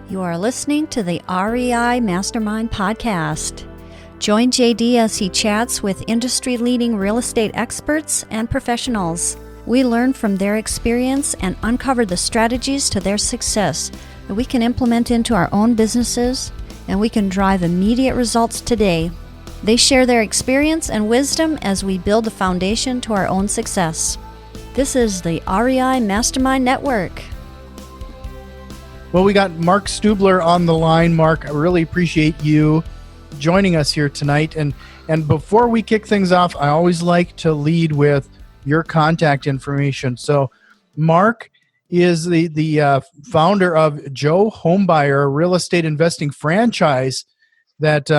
You are listening to the REI Mastermind Podcast. Join JD as he chats with industry-leading real estate experts and professionals. We learn from their experience and uncover the strategies to their success that we can implement into our own businesses, and we can drive immediate results today. They share their experience and wisdom as we build a foundation to our own success. This is the REI Mastermind Network. Well, we got Mark Stubler on the line. Mark, I really appreciate you joining us here tonight. And before we kick things off, I always like to lead with your contact information. So Mark is the founder of Joe Homebuyer, a real estate investing franchise that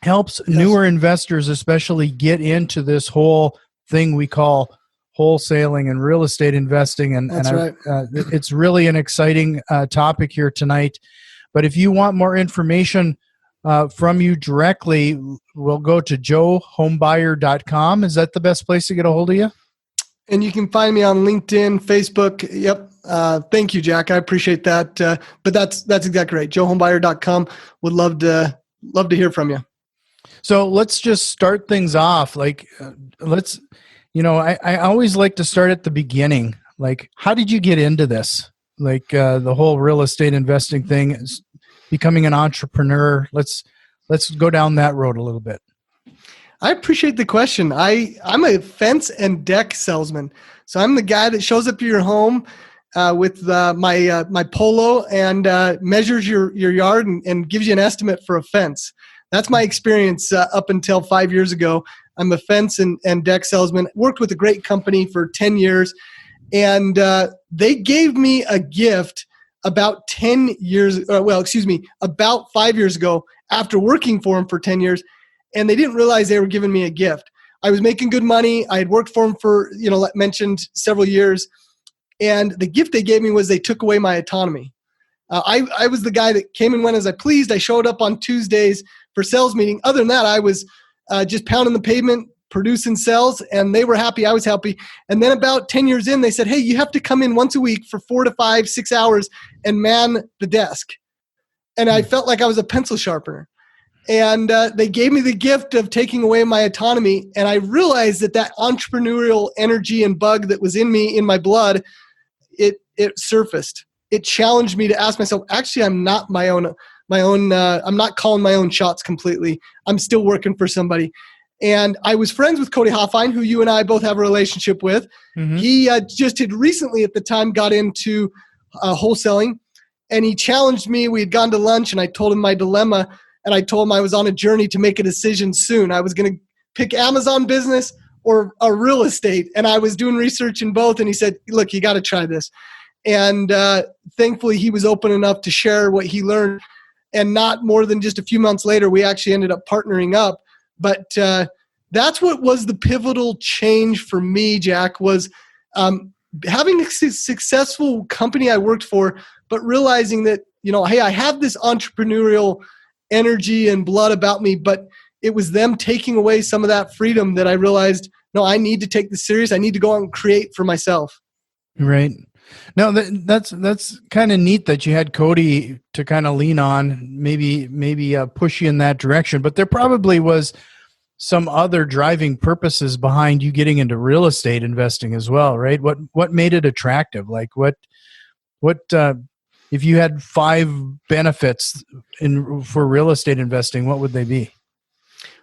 helps newer investors especially get into this whole thing we call wholesaling and real estate investing. And right. It's really an exciting topic here tonight. But if you want more information from you directly, we'll go to joehomebuyer.com. Is that the best place to get a hold of you? And you can find me on LinkedIn, Facebook. Yep. Thank you, Jack. I appreciate that. But that's exactly right. joehomebuyer.com. Would love to hear from you. So let's just start things off. I always like to start at the beginning. Like, how did you get into this? Like the whole real estate investing thing, is becoming an entrepreneur. Let's go down that road a little bit. I appreciate the question. I'm a fence and deck salesman. So I'm the guy that shows up to your home with my polo and measures your yard and gives you an estimate for a fence. That's my experience up until 5 years ago. I'm a fence and deck salesman. Worked with a great company for 10 years. And they gave me a gift about 5 years ago after working for them for 10 years. And they didn't realize they were giving me a gift. I was making good money. I had worked for them for, mentioned several years. And the gift they gave me was they took away my autonomy. I was the guy that came and went as I pleased. I showed up on Tuesdays for sales meeting. Other than that, I was just pounding the pavement, producing sales, and they were happy. I was happy. And then about 10 years in, they said, hey, you have to come in once a week for 4 to 5, 6 hours and man the desk. And I felt like I was a pencil sharpener. And they gave me the gift of taking away my autonomy. And I realized that entrepreneurial energy and bug that was in me, in my blood, it surfaced. It challenged me to ask myself, actually, I'm not I'm not calling my own shots completely. I'm still working for somebody. And I was friends with Cody Hoffine, who you and I both have a relationship with. Mm-hmm. He just had recently at the time got into wholesaling, and he challenged me. We had gone to lunch and I told him my dilemma, and I told him I was on a journey to make a decision soon. I was going to pick Amazon business or a real estate, and I was doing research in both. And he said, look, you got to try this. And thankfully he was open enough to share what he learned. And not more than just a few months later, we actually ended up partnering up. But that's what was the pivotal change for me, Jack, was having a successful company I worked for, but realizing that, hey, I have this entrepreneurial energy and blood about me, but it was them taking away some of that freedom that I realized, no, I need to take this serious. I need to go out and create for myself. Right. No, that's kind of neat that you had Cody to kind of lean on, maybe push you in that direction. But there probably was some other driving purposes behind you getting into real estate investing as well, right? What made it attractive? Like what if you had 5 benefits for real estate investing, what would they be?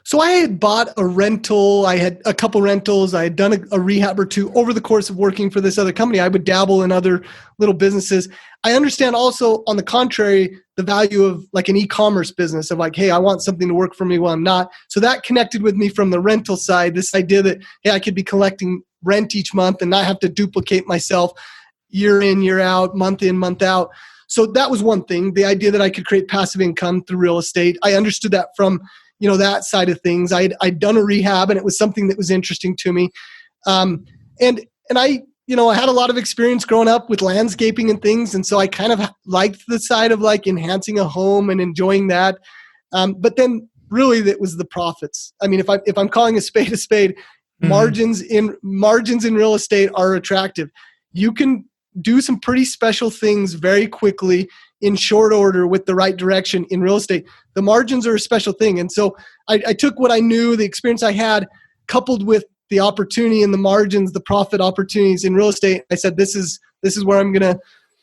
So I had bought a rental. I had a couple rentals. I had done a rehab or two over the course of working for this other company. I would dabble in other little businesses. I understand also, on the contrary, the value of like an e-commerce business of like, hey, I want something to work for me while I'm not. So that connected with me from the rental side. This idea that, hey, I could be collecting rent each month and not have to duplicate myself year in, year out, month in, month out. So that was one thing. The idea that I could create passive income through real estate. I understood that from that side of things. I'd done a rehab, and it was something that was interesting to me. And I had a lot of experience growing up with landscaping and things. And so I kind of liked the side of like enhancing a home and enjoying that. But then really that was the profits. I mean, if I'm calling a spade, mm-hmm. margins in real estate are attractive. You can do some pretty special things very quickly in short order with the right direction in real estate. The margins are a special thing. And so I took what I knew, the experience I had, coupled with the opportunity and the margins, the profit opportunities in real estate. I said, this is where I'm going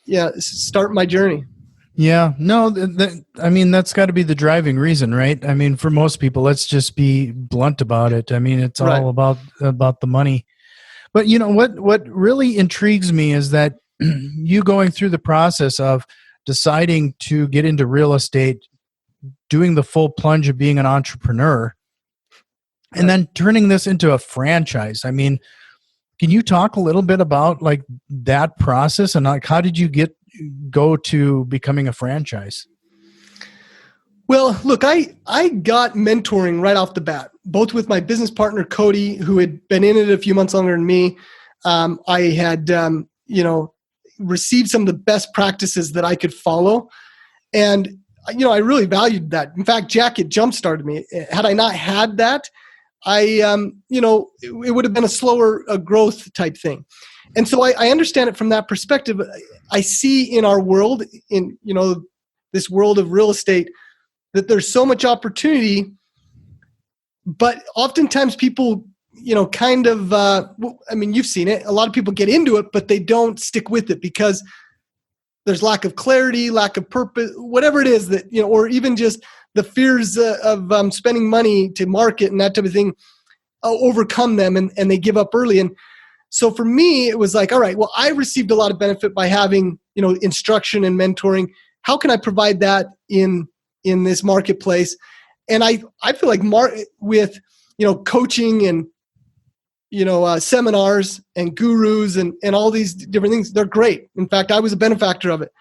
to start my journey. Yeah, no, I mean, that's got to be the driving reason, right? I mean, for most people, let's just be blunt about it. I mean, it's all about the money. But you know what really intrigues me is that you going through the process of deciding to get into real estate, doing the full plunge of being an entrepreneur, and then turning this into a franchise. I mean, can you talk a little bit about like that process and like how did you go to becoming a franchise? Well, look, I got mentoring right off the bat, both with my business partner, Cody, who had been in it a few months longer than me. I had, received some of the best practices that I could follow. And, I really valued that. In fact, Jack, it jump-started me. Had I not had that, it would have been a slower growth type thing. And so I understand it from that perspective. I see in our world, in, this world of real estate, that there's so much opportunity, but oftentimes people, you've seen it. A lot of people get into it, but they don't stick with it because there's lack of clarity, lack of purpose, whatever it is that, or even just the fears of spending money to market and that type of thing overcome them and they give up early. And so for me, it was like, all right, well, I received a lot of benefit by having, instruction and mentoring. How can I provide that in this marketplace? And I feel like with, coaching and, seminars and gurus and all these different things, they're great. In fact, I was a benefactor of it.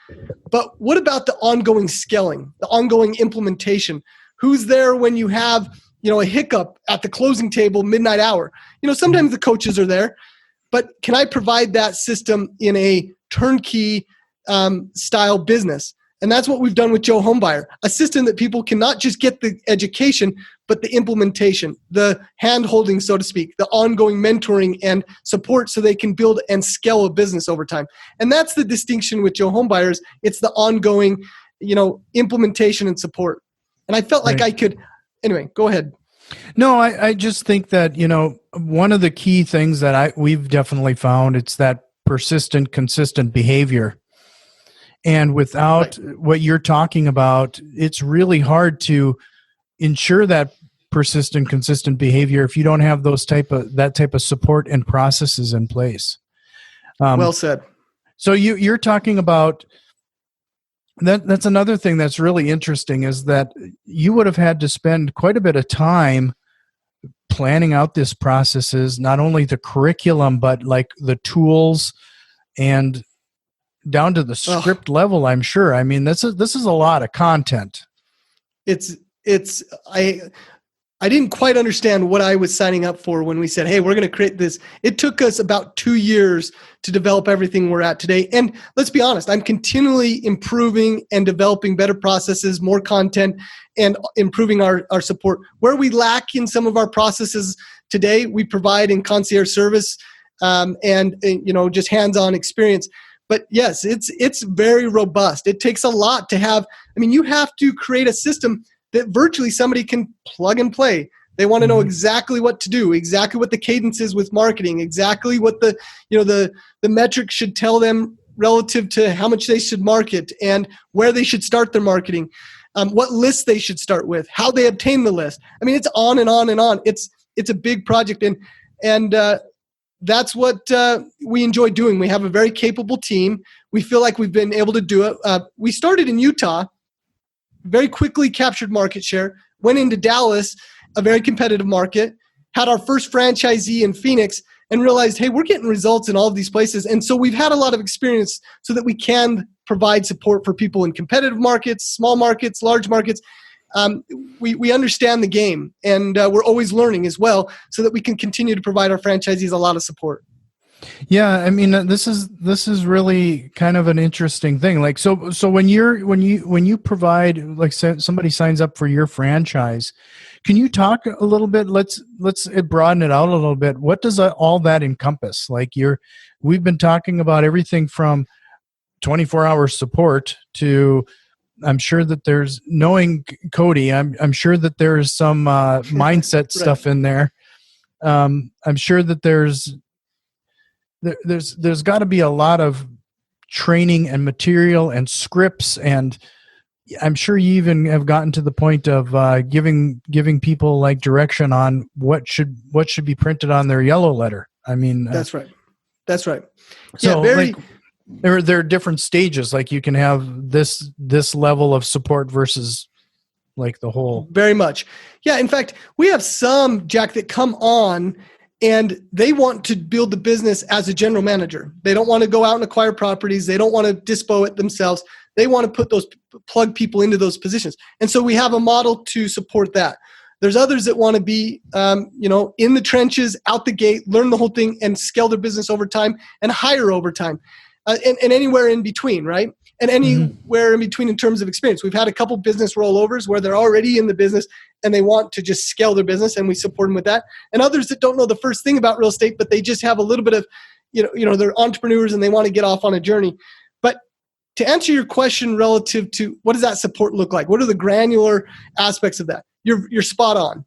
But what about the ongoing scaling, the ongoing implementation? Who's there when you have, a hiccup at the closing table, midnight hour? Sometimes the coaches are there, but can I provide that system in a turnkey style business? And that's what we've done with Joe Homebuyer, a system that people can not just get the education, but the implementation, the hand-holding, so to speak, the ongoing mentoring and support so they can build and scale a business over time. And that's the distinction with Joe Homebuyers. It's the ongoing, implementation and support. And I felt like I could, anyway, go ahead. No, I just think that, one of the key things that we've definitely found, it's that persistent, consistent behavior. And without what you're talking about, it's really hard to ensure that persistent, consistent behavior if you don't have that type of support and processes in place. Well said. So you're talking about that. That's another thing that's really interesting is that you would have had to spend quite a bit of time planning out these processes, not only the curriculum, but like the tools and down to the script level, I'm sure. I mean, this is a lot of content. I didn't quite understand what I was signing up for when we said, hey, we're going to create this. It took us about 2 years to develop everything we're at today. And let's be honest, I'm continually improving and developing better processes, more content, and improving our support. Where we lack in some of our processes today, we provide in concierge service and just hands-on experience. But yes, it's very robust. It takes a lot to have. I mean, you have to create a system that virtually somebody can plug and play. They want to know exactly what to do, exactly what the cadence is with marketing, exactly what the metrics should tell them relative to how much they should market and where they should start their marketing, what lists they should start with, how they obtain the list. I mean, it's on and on and on. It's a big project, and that's what we enjoy doing. We have a very capable team. We feel like we've been able to do it. We started in Utah, very quickly captured market share, went into Dallas, a very competitive market, had our first franchisee in Phoenix, and realized, hey, we're getting results in all of these places. And so we've had a lot of experience so that we can provide support for people in competitive markets, small markets, large markets. We understand the game, and we're always learning as well so that we can continue to provide our franchisees a lot of support. Yeah, I mean, this is really kind of an interesting thing. Like, so when you provide, like, somebody signs up for your franchise, can you talk a little bit? Let's broaden it out a little bit. What does all that encompass? Like, we've been talking about everything from 24-hour support to, I'm sure that there's, knowing Cody, I'm sure that there's some mindset Right. stuff in there. I'm sure that there's got to be a lot of training and material and scripts, and I'm sure you even have gotten to the point of giving people like direction on what should be printed on their yellow letter. I mean, That's right. So yeah, like there are different stages. Like you can have this level of support versus like the whole. Very much. Yeah. In fact, we have some, Jack, that come on and they want to build the business as a general manager. They don't want to go out and acquire properties. They don't want to dispo it themselves. They want to plug people into those positions. And so we have a model to support that. There's others that want to be, in the trenches, out the gate, learn the whole thing and scale their business over time and hire over time. And anywhere in between, right? And anywhere in between in terms of experience. We've had a couple business rollovers where they're already in the business and they want to just scale their business, and we support them with that. And others that don't know the first thing about real estate, but they just have a little bit of, they're entrepreneurs and they want to get off on a journey. But to answer your question relative to what does that support look like? What are the granular aspects of that? You're spot on.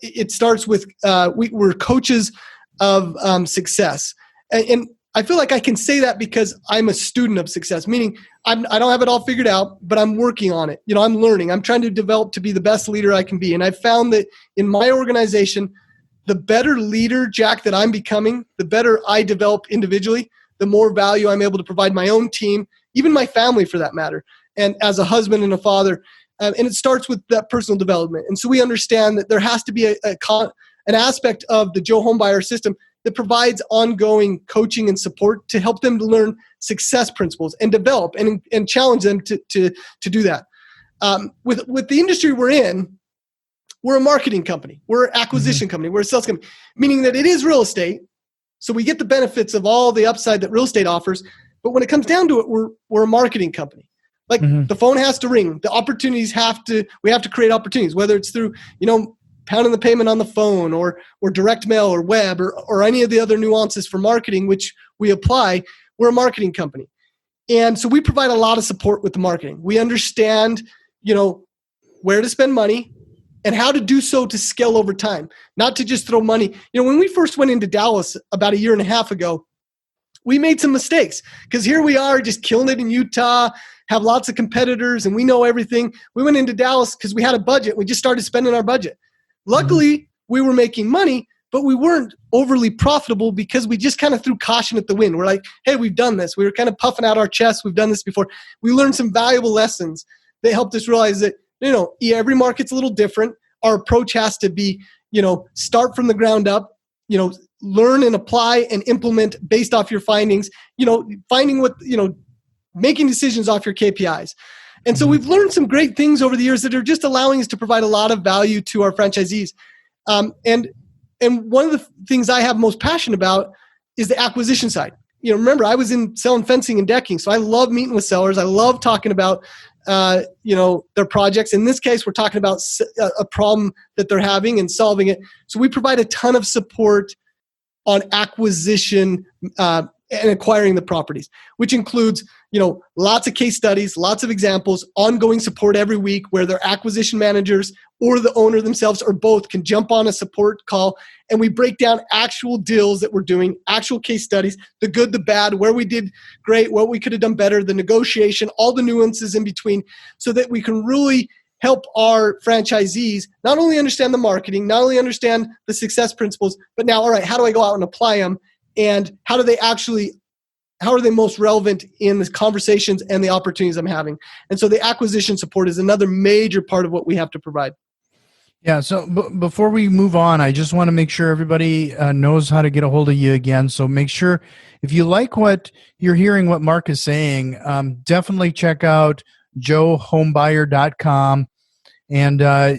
It starts with we're coaches of success. And I feel like I can say that because I'm a student of success, meaning I don't have it all figured out, but I'm working on it. I'm learning. I'm trying to develop to be the best leader I can be. And I've found that in my organization, the better leader, Jack, that I'm becoming, the better I develop individually, the more value I'm able to provide my own team, even my family for that matter, and as a husband and a father. And it starts with that personal development. And so we understand that there has to be an aspect of the Joe Homebuyer system that provides ongoing coaching and support to help them to learn success principles and develop and challenge them to do that. With the industry we're in, we're a marketing company. We're an acquisition company. We're a sales company, meaning that it is real estate. So we get the benefits of all the upside that real estate offers. But when it comes down to it, we're a marketing company. Like the phone has to ring. The opportunities we have to create opportunities, whether it's through, pounding the payment on the phone or direct mail or web or any of the other nuances for marketing, which we apply. We're a marketing company. And so we provide a lot of support with the marketing. We understand, where to spend money and how to do so to scale over time, not to just throw money. When we first went into Dallas about a year and a half ago, we made some mistakes because here we are just killing it in Utah, have lots of competitors, and we know everything. We went into Dallas because we had a budget. We just started spending our budget. Luckily, we were making money, but we weren't overly profitable because we just kind of threw caution at the wind. We're like, hey, we've done this. We were kind of puffing out our chests. We've done this before. We learned some valuable lessons that helped us realize that, every market's a little different. Our approach has to be, start from the ground up, learn and apply and implement based off your findings, finding what, making decisions off your KPIs. And so we've learned some great things over the years that are just allowing us to provide a lot of value to our franchisees. And one of the things I have most passion about is the acquisition side. Remember, I was in selling fencing and decking, so I love meeting with sellers. I love talking about, their projects. In this case, we're talking about a problem that they're having and solving it. So we provide a ton of support on acquisition and acquiring the properties, which includes, lots of case studies, lots of examples, ongoing support every week where their acquisition managers or the owner themselves or both can jump on a support call, and we break down actual deals that we're doing, actual case studies, the good, the bad, where we did great, what we could have done better, the negotiation, all the nuances in between, so that we can really help our franchisees not only understand the marketing, not only understand the success principles, but now, all right, how do I go out and apply them? And how are they most relevant in the conversations and the opportunities I'm having? And so the acquisition support is another major part of what we have to provide. Yeah. So before we move on, I just want to make sure everybody knows how to get a hold of you again. So make sure if you like what you're hearing, what Mark is saying, definitely check out joehomebuyer.com. And, I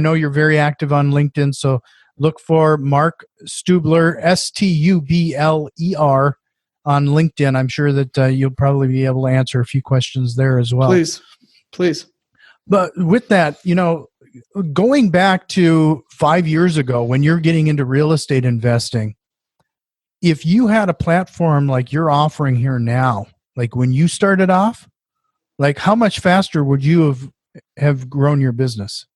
know you're very active on LinkedIn, so look for Mark Stubler, Stubler on LinkedIn. I'm sure that you'll probably be able to answer a few questions there as well. Please. But with that, going back to 5 years ago when you're getting into real estate investing, if you had a platform like you're offering here now, like when you started off, like how much faster would you have grown your business?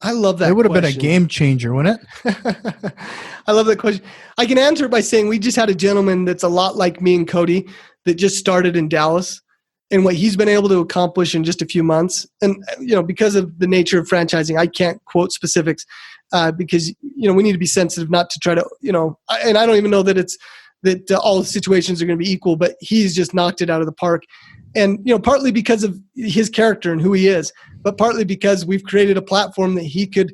I love that. It would have been a question. game changer, wouldn't it? I love that question. I can answer it by saying we just had a gentleman that's a lot like me and Cody that just started in Dallas, and what he's been able to accomplish in just a few months. And, because of the nature of franchising, I can't quote specifics because, we need to be sensitive not to try to, and I don't even know that that all situations are going to be equal, but he's just knocked it out of the park. And, partly because of his character and who he is, but partly because we've created a platform that he could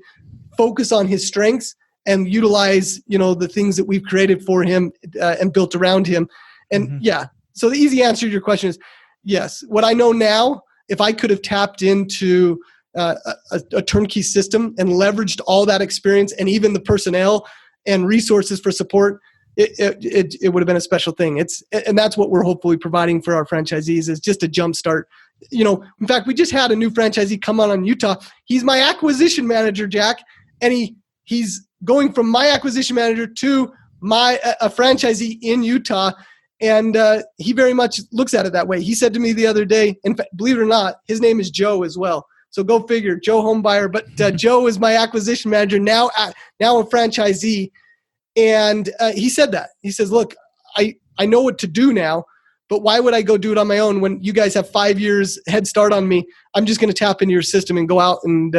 focus on his strengths and utilize, the things that we've created for him and built around him. And so the easy answer to your question is yes. What I know now, if I could have tapped into a turnkey system and leveraged all that experience and even the personnel and resources for support, it would have been a special thing. And that's what we're hopefully providing for our franchisees is just a jump start. In fact, we just had a new franchisee come on Utah. He's my acquisition manager, Jack, and he's going from my acquisition manager to a franchisee in Utah. And he very much looks at it that way. He said to me the other day, in fact, believe it or not, his name is Joe as well. So go figure, Joe Homebuyer. But Joe is my acquisition manager, now a franchisee. And he said that. He says, look, I know what to do now, but why would I go do it on my own when you guys have 5 years head start on me? I'm just going to tap into your system and go out and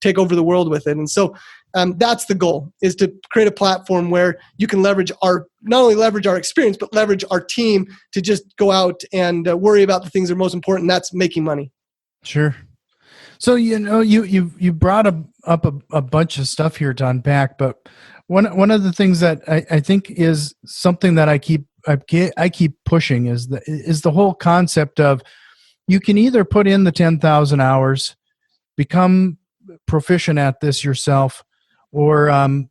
take over the world with it. And so that's the goal, is to create a platform where you can not only leverage our experience, but leverage our team to just go out and worry about the things that are most important. And that's making money. Sure. So, you brought up a bunch of stuff here to unpack, but one of the things that I think is something that I keep pushing is the whole concept of you can either put in the 10,000 hours, become proficient at this yourself, or and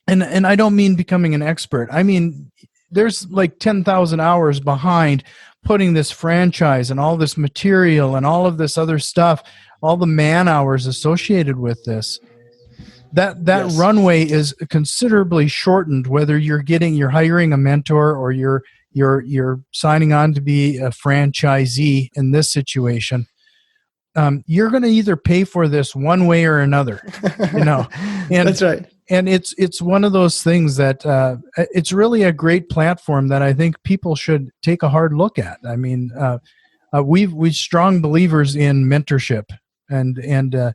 I don't mean becoming an expert. I mean, there's like 10,000 hours behind putting this franchise and all this material and all of this other stuff, all the man hours associated with this. That yes. Runway is considerably shortened, whether you're hiring a mentor or you're signing on to be a franchisee in this situation. You're going to either pay for this one way or another, And that's right. And it's one of those things that it's really a great platform that I think people should take a hard look at. I mean, we're strong believers in mentorship, and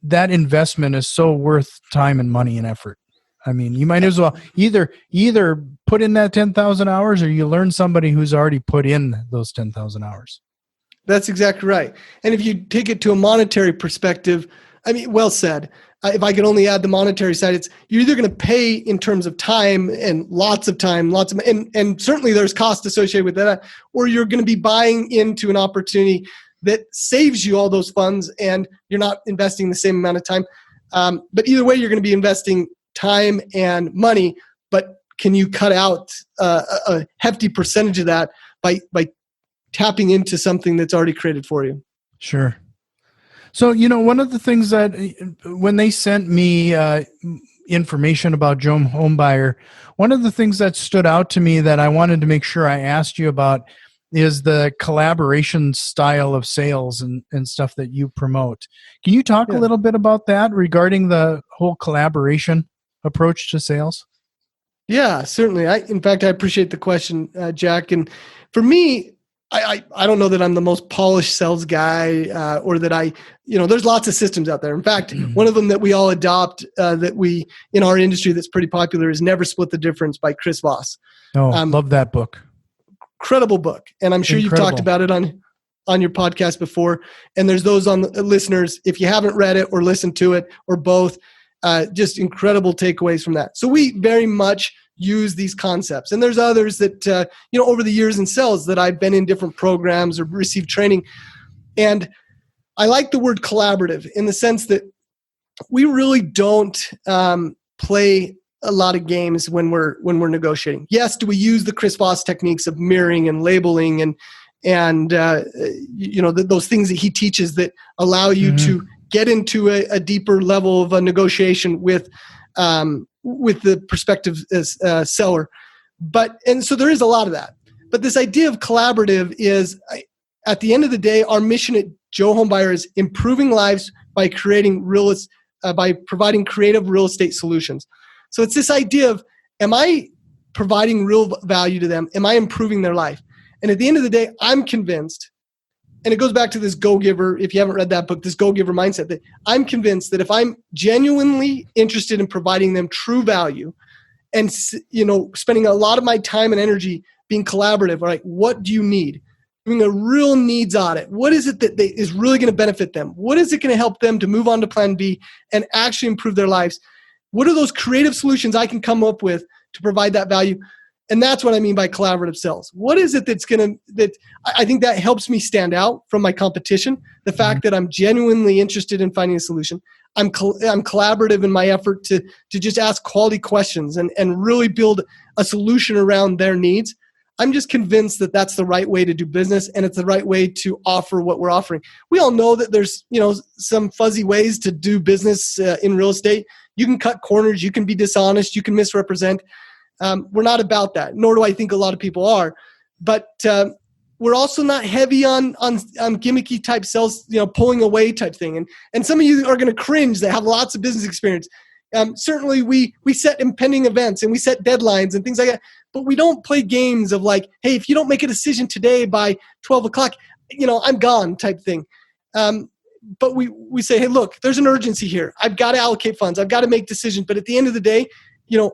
that investment is so worth time and money and effort. I mean, you might as well either put in that 10,000 hours or you learn somebody who's already put in those 10,000 hours. That's exactly right. And if you take it to a monetary perspective, I mean, well said. If I could only add the monetary side, you're either going to pay in terms of time and lots of time, and certainly there's cost associated with that, or you're going to be buying into an opportunity that saves you all those funds and you're not investing the same amount of time. But either way, you're going to be investing time and money, but can you cut out a hefty percentage of that by tapping into something that's already created for you? Sure. So, one of the things that when they sent me information about Joe Homebuyer, one of the things that stood out to me that I wanted to make sure I asked you about is the collaboration style of sales and stuff that you promote. Can you talk a little bit about that regarding the whole collaboration approach to sales? Yeah, certainly. In fact, I appreciate the question, Jack. And for me, I don't know that I'm the most polished sales guy or that there's lots of systems out there. In fact, one of them that we all adopt in our industry that's pretty popular is Never Split the Difference by Chris Voss. Oh, love that book. Incredible book. And I'm sure you've talked about it on your podcast before. And there's those on the listeners, if you haven't read it or listened to it or both, just incredible takeaways from that. So we very much use these concepts. And there's others that, over the years in sales that I've been in different programs or received training. And I like the word collaborative in the sense that we really don't play a lot of games when we're negotiating. Yes, do we use the Chris Voss techniques of mirroring and labeling and those things that he teaches that allow you to get into a deeper level of a negotiation with the prospective seller. And so there is a lot of that. But this idea of collaborative is, at the end of the day, our mission at Joe Homebuyer is improving lives by by providing creative real estate solutions. So it's this idea of, am I providing real value to them? Am I improving their life? And at the end of the day, I'm convinced, and it goes back to this Go-Giver, if you haven't read that book, this Go-Giver mindset, that I'm convinced that if I'm genuinely interested in providing them true value and, spending a lot of my time and energy being collaborative, right? What do you need? Doing a real needs audit. What is it that is really going to benefit them? What is it going to help them to move on to plan B and actually improve their lives? What are those creative solutions I can come up with to provide that value? And that's what I mean by collaborative sales. What is it that I think that helps me stand out from my competition? The fact that I'm genuinely interested in finding a solution. I'm collaborative in my effort to just ask quality questions and really build a solution around their needs. I'm just convinced that that's the right way to do business, and it's the right way to offer what we're offering. We all know that there's, some fuzzy ways to do business in real estate. You can cut corners, you can be dishonest, you can misrepresent. We're not about that, nor do I think a lot of people are. But we're also not heavy on gimmicky type sales, pulling away type thing. And some of you are going to cringe that have lots of business experience. Certainly we set impending events and we set deadlines and things like that, but we don't play games of like, hey, if you don't make a decision today by 12 o'clock, I'm gone type thing. But we say, hey, look, there's an urgency here. I've got to allocate funds. I've got to make decisions. But at the end of the day,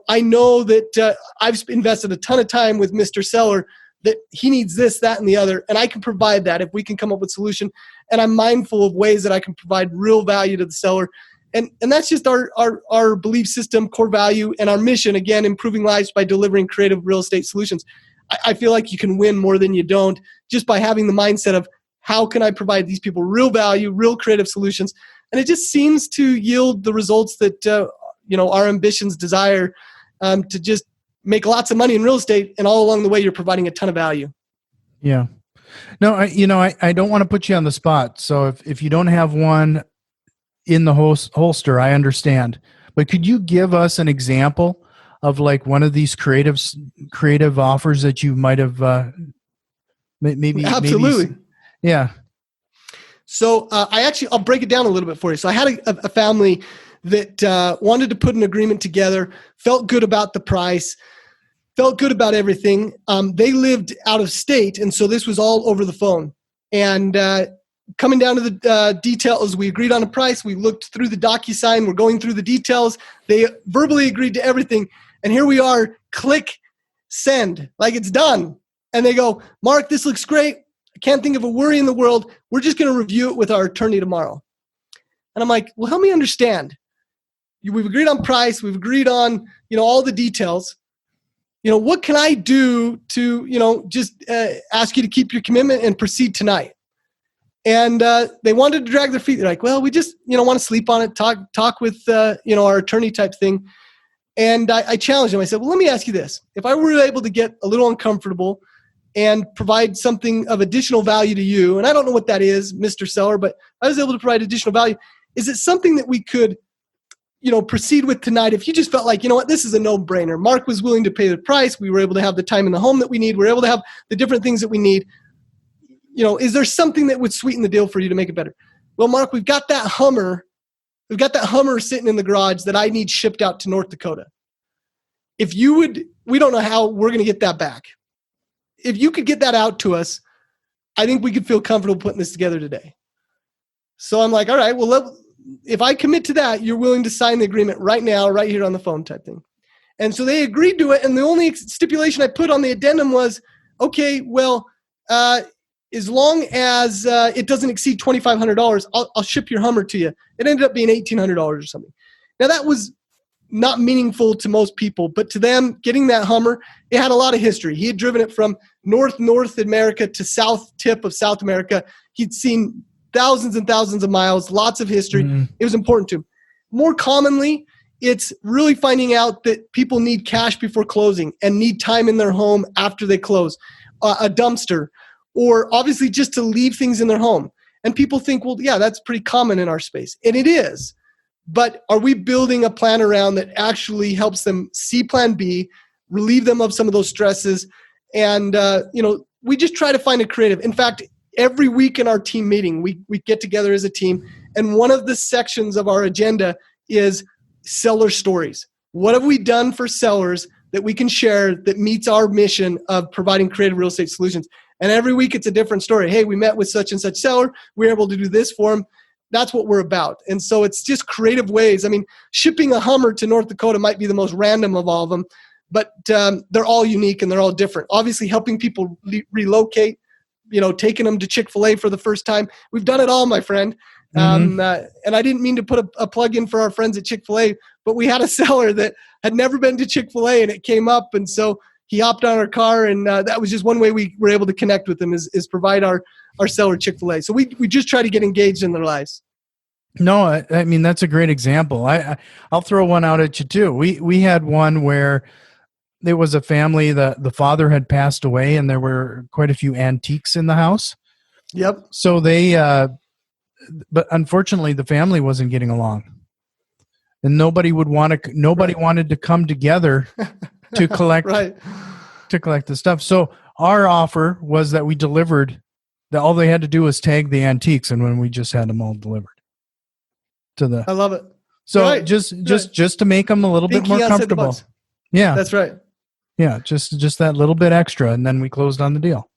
I know that I've invested a ton of time with Mr. Seller, that he needs this, that, and the other, and I can provide that if we can come up with a solution. And I'm mindful of ways that I can provide real value to the seller. And that's just our belief system, core value, and our mission, again, improving lives by delivering creative real estate solutions. I feel like you can win more than you don't just by having the mindset of, how can I provide these people real value, real creative solutions? And it just seems to yield the results that our ambitions desire, to just make lots of money in real estate, and all along the way, you're providing a ton of value. Yeah. No, I don't want to put you on the spot. So if you don't have one in the holster, I understand. But could you give us an example of like one of these creative offers that you might have maybe? Absolutely. Yeah. So I'll break it down a little bit for you. So I had a family that wanted to put an agreement together, felt good about the price, felt good about everything. They lived out of state, and so this was all over the phone. And coming down to the details, we agreed on a price. We looked through the DocuSign. We're going through the details. They verbally agreed to everything. And here we are, click, send, like it's done. And they go, Mark, this looks great. I can't think of a worry in the world. We're just going to review it with our attorney tomorrow. And I'm like, well, help me understand. We've agreed on price. We've agreed on, all the details. What can I do to, just ask you to keep your commitment and proceed tonight? And they wanted to drag their feet. They're like, well, we just, want to sleep on it, talk with, our attorney type thing. And I challenged them. I said, well, let me ask you this. If I were able to get a little uncomfortable and provide something of additional value to you, and I don't know what that is, Mr. Seller, but I was able to provide additional value. Is it something that we could, proceed with tonight? If you just felt like, this is a no-brainer. Mark was willing to pay the price. We were able to have the time in the home that we need. We're able to have the different things that we need. Is there something that would sweeten the deal for you to make it better? Well, Mark, we've got that Hummer. We've got that Hummer sitting in the garage that I need shipped out to North Dakota. If you would, we don't know how we're going to get that back. If you could get that out to us, I think we could feel comfortable putting this together today. So I'm like, all right, well, if I commit to that, you're willing to sign the agreement right now, right here on the phone type thing. And so they agreed to it. And the only stipulation I put on the addendum was, okay, well, as long as it doesn't exceed $2,500, I'll ship your Hummer to you. It ended up being $1,800 or something. Now, that was not meaningful to most people, but to them, getting that Hummer, it had a lot of history. He had driven it from North America to south tip of South America. He'd seen thousands and thousands of miles, lots of history. Mm-hmm. It was important to him. More commonly, it's really finding out that people need cash before closing and need time in their home after they close, a dumpster, or obviously just to leave things in their home. And people think, well, yeah, that's pretty common in our space. And it is. But are we building a plan around that actually helps them see plan B, relieve them of some of those stresses. And, we just try to find a creative. In fact, every week in our team meeting, we get together as a team. And one of the sections of our agenda is seller stories. What have we done for sellers that we can share that meets our mission of providing creative real estate solutions? And every week it's a different story. Hey, we met with such and such seller. We were able to do this for them. That's what we're about. And so it's just creative ways. I mean, shipping a Hummer to North Dakota might be the most random of all of them, but they're all unique and they're all different. Obviously, helping people relocate, taking them to Chick-fil-A for the first time. We've done it all, my friend. And I didn't mean to put a plug in for our friends at Chick-fil-A, but we had a seller that had never been to Chick-fil-A and it came up. And so he hopped on our car, and that was just one way we were able to connect with them is provide our seller Chick-fil-A. So we just try to get engaged in their lives. No, I mean, that's a great example. I'll throw one out at you too. We had one where there was a family that the father had passed away and there were quite a few antiques in the house. Yep. So but unfortunately the family wasn't getting along and nobody wanted to come together to collect, to collect the stuff. So our offer was that we delivered that all they had to do was tag the antiques. And when we just had them all delivered I love it. So just to make them a little bit more comfortable. Yeah, that's right. Yeah. Just that little bit extra. And then we closed on the deal.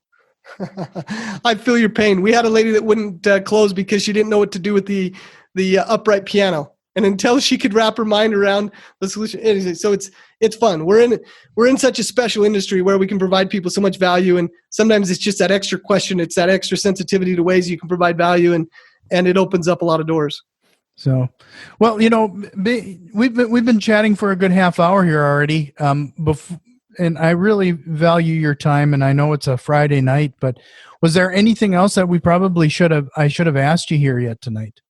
I feel your pain. We had a lady that wouldn't close because she didn't know what to do with the upright piano, and until she could wrap her mind around the solution. So it's fun. We're in such a special industry where we can provide people so much value, and sometimes it's just that extra question. It's that extra sensitivity to ways you can provide value, and it opens up a lot of doors. So, well, we've been chatting for a good half hour here already. And I really value your time, and I know it's a Friday night, but was there anything else that I should have asked you here yet tonight?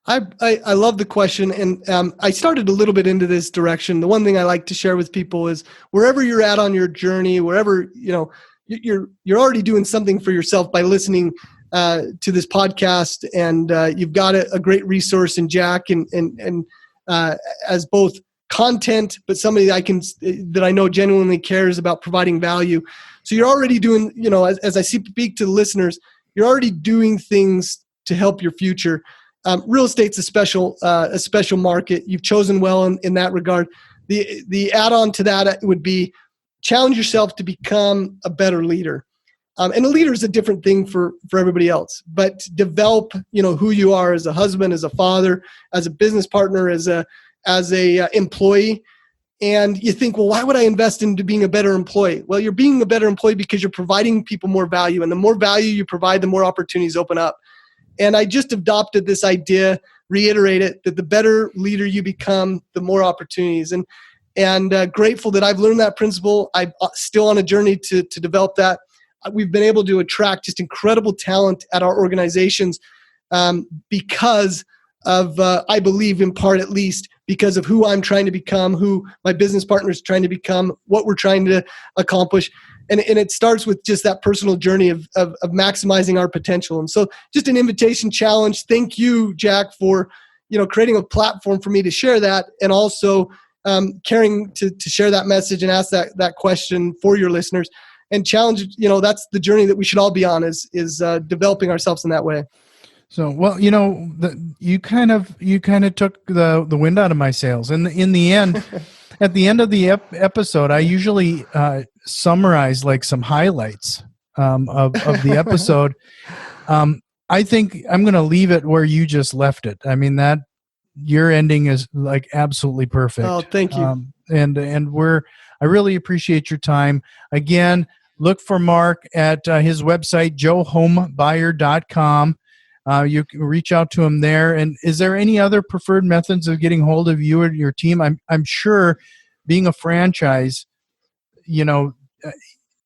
I love the question, and I started a little bit into this direction. The one thing I like to share with people is wherever you're at on your journey, wherever, you're already doing something for yourself by listening to this podcast, and you've got a great resource in Jack and as both content, but somebody that I know genuinely cares about providing value. So you're already doing, as I speak to the listeners, you're already doing things to help your future. Real estate's a special market. You've chosen well in that regard. The add-on to that would be challenge yourself to become a better leader. And a leader is a different thing for everybody else, but develop, who you are as a husband, as a father, as a business partner, as a employee. And you think, well, why would I invest into being a better employee? Well, you're being a better employee because you're providing people more value, and the more value you provide, the more opportunities open up. And I just adopted this idea, reiterate it, that the better leader you become, the more opportunities. And grateful that I've learned that principle. I'm still on a journey to develop that. We've been able to attract just incredible talent at our organizations because of, I believe in part at least, because of who I'm trying to become, who my business partner is trying to become, what we're trying to accomplish. And it starts with just that personal journey of maximizing our potential. And so just an invitation challenge. Thank you, Jack, for creating a platform for me to share that, and also caring to share that message and ask that question for your listeners. And challenge, that's the journey that we should all be on, is developing ourselves in that way. So, well, you kind of took the wind out of my sails. And in the end, at the end of the episode, I usually summarize like some highlights of the episode. I think I'm going to leave it where you just left it. I mean, that your ending is like absolutely perfect. Oh, thank you. And I really appreciate your time. Again, look for Mark at his website, joehomebuyer.com. You can reach out to him there. And is there any other preferred methods of getting hold of you or your team? I'm sure, being a franchise,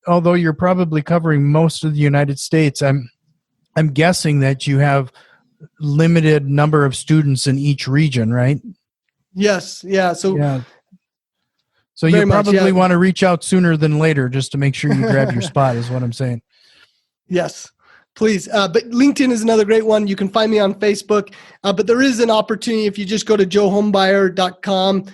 although you're probably covering most of the United States, I'm guessing that you have limited number of students in each region, right? Yes. Yeah. So you probably want to reach out sooner than later just to make sure you grab your spot, is what I'm saying. Yes. Please. But LinkedIn is another great one. You can find me on Facebook. But there is an opportunity if you just go to joehomebuyer.com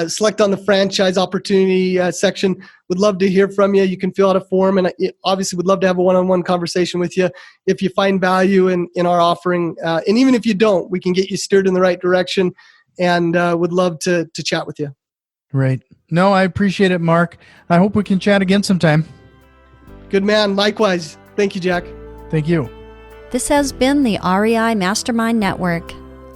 select on the franchise opportunity section. Would love to hear from you. You can fill out a form, and obviously would love to have a one-on-one conversation with you if you find value in our offering. And even if you don't, we can get you steered in the right direction, and would love to chat with you. Right. No, I appreciate it, Mark. I hope we can chat again sometime. Good man. Likewise. Thank you, Jack. Thank you. This has been the REI Mastermind Network.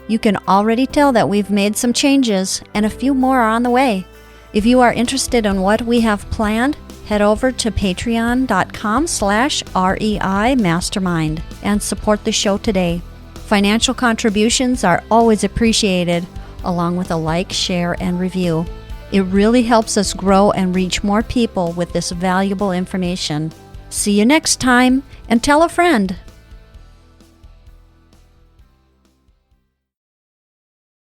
You can already tell that we've made some changes, and a few more are on the way. If you are interested in what we have planned, head over to patreon.com/REI Mastermind and support the show today. Financial contributions are always appreciated, along with a like, share, and review. It really helps us grow and reach more people with this valuable information. See you next time, and tell a friend.